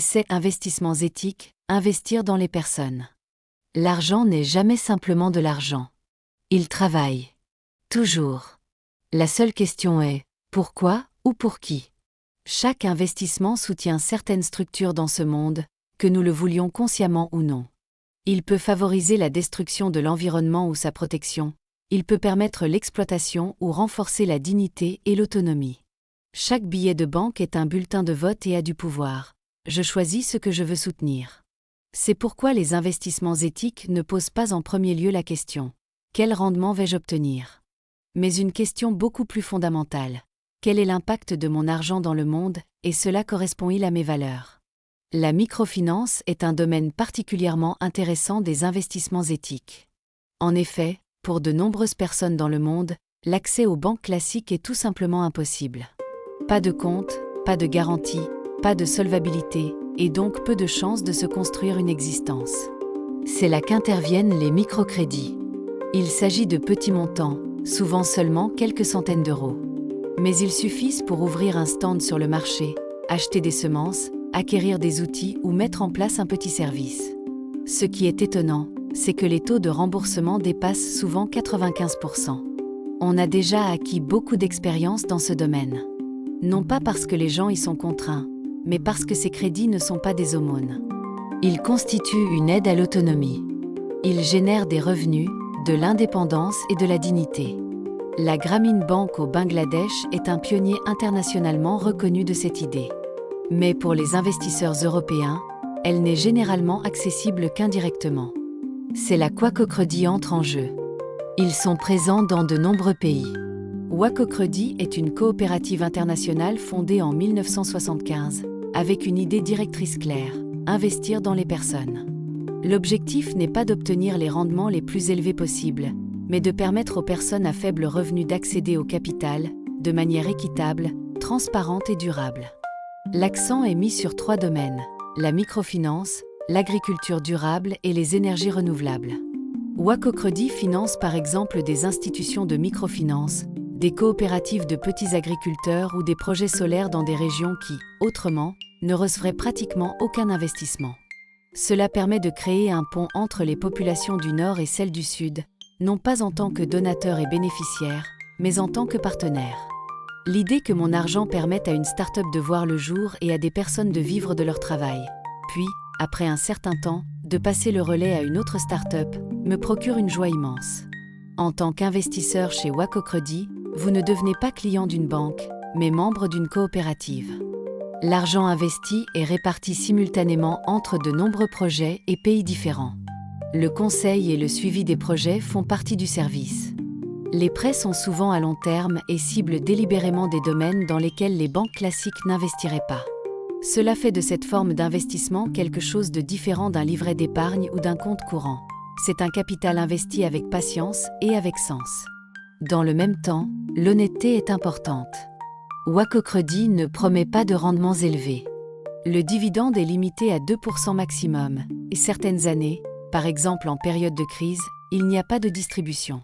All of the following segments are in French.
Essai Investissements éthiques, investir dans les personnes. L'argent n'est jamais simplement de l'argent. Il travaille. Toujours. La seule question est, pourquoi ou pour qui? Chaque investissement soutient certaines structures dans ce monde, que nous le voulions consciemment ou non. Il peut favoriser la destruction de l'environnement ou sa protection. Il peut permettre l'exploitation ou renforcer la dignité et l'autonomie. Chaque billet de banque est un bulletin de vote et a du pouvoir. Je choisis ce que je veux soutenir. C'est pourquoi les investissements éthiques ne posent pas en premier lieu la question « Quel rendement vais-je obtenir ?» mais une question beaucoup plus fondamentale. Quel est l'impact de mon argent dans le monde, et cela correspond-il à mes valeurs? La microfinance est un domaine particulièrement intéressant des investissements éthiques. En effet, pour de nombreuses personnes dans le monde, l'accès aux banques classiques est tout simplement impossible. Pas de compte, pas de garantie, pas de solvabilité, et donc peu de chances de se construire une existence. C'est là qu'interviennent les microcrédits. Il s'agit de petits montants, souvent seulement quelques centaines d'euros. Mais ils suffisent pour ouvrir un stand sur le marché, acheter des semences, acquérir des outils ou mettre en place un petit service. Ce qui est étonnant, c'est que les taux de remboursement dépassent souvent 95%. On a déjà acquis beaucoup d'expérience dans ce domaine. Non pas parce que les gens y sont contraints, mais parce que ces crédits ne sont pas des aumônes. Ils constituent une aide à l'autonomie. Ils génèrent des revenus, de l'indépendance et de la dignité. La Grameen Bank au Bangladesh est un pionnier internationalement reconnu de cette idée. Mais pour les investisseurs européens, elle n'est généralement accessible qu'indirectement. C'est là qu'Wacocredit entre en jeu. Ils sont présents dans de nombreux pays. Wacocredit est une coopérative internationale fondée en 1975, avec une idée directrice claire, investir dans les personnes. L'objectif n'est pas d'obtenir les rendements les plus élevés possibles, mais de permettre aux personnes à faible revenu d'accéder au capital, de manière équitable, transparente et durable. L'accent est mis sur 3 domaines, la microfinance, l'agriculture durable et les énergies renouvelables. Wacocredit finance par exemple des institutions de microfinance, des coopératives de petits agriculteurs ou des projets solaires dans des régions qui, autrement, ne recevraient pratiquement aucun investissement. Cela permet de créer un pont entre les populations du Nord et celles du Sud, non pas en tant que donateur et bénéficiaire, mais en tant que partenaire. L'idée que mon argent permette à une start-up de voir le jour et à des personnes de vivre de leur travail, puis, après un certain temps, de passer le relais à une autre start-up, me procure une joie immense. En tant qu'investisseur chez Wacocredit, vous ne devenez pas client d'une banque, mais membre d'une coopérative. L'argent investi est réparti simultanément entre de nombreux projets et pays différents. Le conseil et le suivi des projets font partie du service. Les prêts sont souvent à long terme et ciblent délibérément des domaines dans lesquels les banques classiques n'investiraient pas. Cela fait de cette forme d'investissement quelque chose de différent d'un livret d'épargne ou d'un compte courant. C'est un capital investi avec patience et avec sens. Dans le même temps, l'honnêteté est importante. Wacocredit ne promet pas de rendements élevés. Le dividende est limité à 2% maximum, et certaines années, par exemple en période de crise, il n'y a pas de distribution.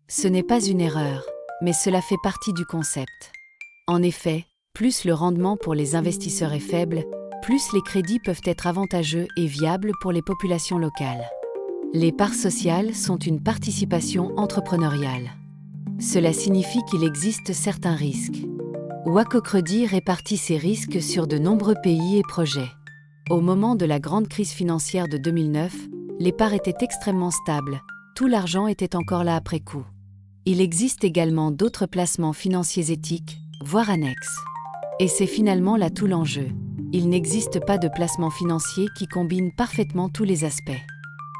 Ce n'est pas une erreur, mais cela fait partie du concept. En effet, plus le rendement pour les investisseurs est faible, plus les crédits peuvent être avantageux et viables pour les populations locales. Les parts sociales sont une participation entrepreneuriale. Cela signifie qu'il existe certains risques. Wacocredit répartit ces risques sur de nombreux pays et projets. Au moment de la grande crise financière de 2009, les parts étaient extrêmement stables, tout l'argent était encore là après coup. Il existe également d'autres placements financiers éthiques, voire annexes. Et c'est finalement là tout l'enjeu. Il n'existe pas de placement financier qui combine parfaitement tous les aspects.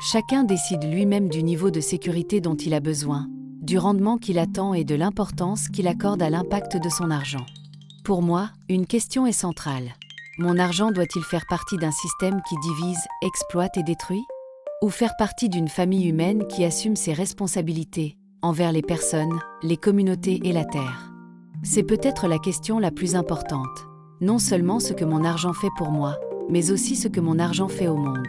Chacun décide lui-même du niveau de sécurité dont il a besoin, du rendement qu'il attend et de l'importance qu'il accorde à l'impact de son argent. Pour moi, une question est centrale. Mon argent doit-il faire partie d'un système qui divise, exploite et détruit? Ou faire partie d'une famille humaine qui assume ses responsabilités envers les personnes, les communautés et la terre? C'est peut-être la question la plus importante. Non seulement ce que mon argent fait pour moi, mais aussi ce que mon argent fait au monde.